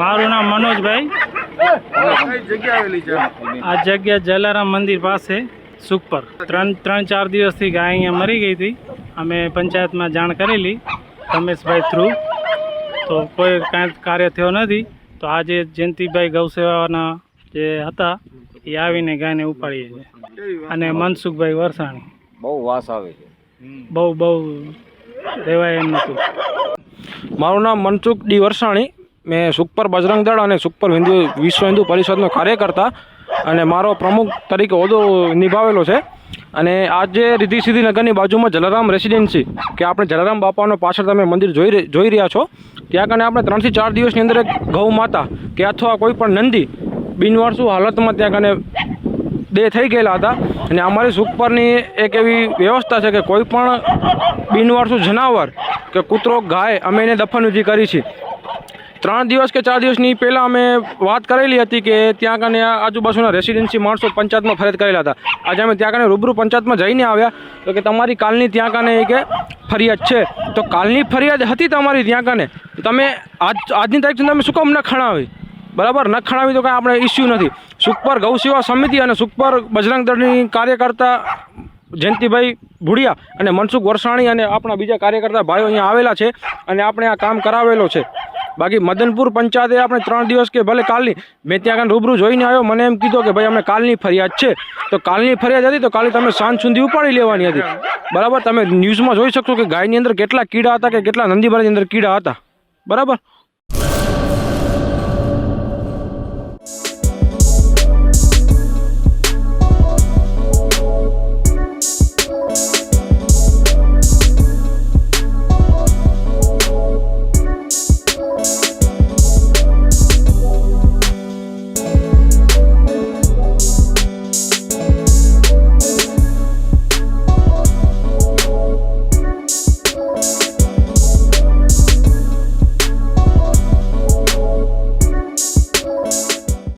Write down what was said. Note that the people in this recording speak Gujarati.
મારું નામ મનોજભાઈ. આ જગ્યા જલારામ મંદિર પાસે સુખપર. 3-4 દિવસથી ગાય અહીંયા મરી ગઈ હતી. અમે પંચાયતમાં જાણ કરેલી રમેશભાઈ થ્રુ, તો કોઈ કાંઈ કાર્ય થયો નથી. તો આજે જયંતિભાઈ ગૌસેવાના જે હતા એ આવીને ગાયને ઉપાડીએ છે. અને મનસુખભાઈ વરસાણી બહુ વાસ આવે છે, બહુ રહેવાય એમ નહોતું. મારું નામ મનસુખ ડી વરસાણી. મેં સુખપર બજરંગ દળ અને સુખપર વિશ્વ હિન્દુ પરિષદનો કાર્યકર્તા અને મારો પ્રમુખ તરીકે હોદ્દો નિભાવેલો છે. અને આજે રિદ્ધિ સિદ્ધિનગરની બાજુમાં જલારામ રેસિડેન્સી કે આપણે જલારામ બાપાનો પાછળ તમે મંદિર જોઈ રહ્યા છો, ત્યાં કને આપણે 3 થી 4 દિવસની અંદર એક ગૌ માતા કે અથવા કોઈ પણ નંદી બિનવારસુ હાલતમાં ત્યાં કને દેહ થઈ ગયેલા હતા. અને અમારી સુખપરની એક એવી વ્યવસ્થા છે કે કોઈ પણ બિનવારસુ જનાવર કે કૂતરો ગાય અમે એને દફનવિધિ કરી છે. 3 દિવસ કે 4 દિવસની પહેલાં અમે વાત કરેલી હતી કે ત્યાં કને આજુબાજુના રેસિડેન્સી માણસો પંચાયતમાં ફરિયાદ કરેલા હતા. આજે અમે ત્યાં કને રૂબરૂ પંચાયતમાં જઈને આવ્યા તો કે તમારી કાલની ત્યાં કને કે ફરિયાદ છે. તો કાલની ફરિયાદ હતી તમારી ત્યાં કને, તમે આજની તારીખ સુધી તમે શું કામ ન ખણાવી? બરાબર, ન ખણાવી તો કાંઈ આપણે ઇસ્યુ નથી. સુખપર ગૌ સેવા સમિતિ અને સુખપર બજરંગ દળની કાર્યકર્તા જયંતિભાઈ ભુડિયા અને મનસુખ વરસાણી અને આપણા બીજા કાર્યકર્તા ભાઈઓ અહીંયા આવેલા છે અને આપણે આ કામ કરાવેલો છે. બાકી મદનપુર પંચાયતે આપણે 3 દિવસ કે ભલે કાલની, મેં ત્યાં રૂબરૂ જોઈને આવ્યો, મને એમ કીધું કે ભાઈ અમને કાલની ફરિયાદ છે. તો કાલની ફરિયાદ હતી તો કાલે તમે સાંજ સુધી ઉપાડી લેવાની હતી. બરાબર, તમે ન્યૂઝમાં જોઈ શકશો કે ગાયની અંદર કેટલા કીડા હતા કે કેટલા નંદીબાની અંદર કીડા હતા. બરાબર.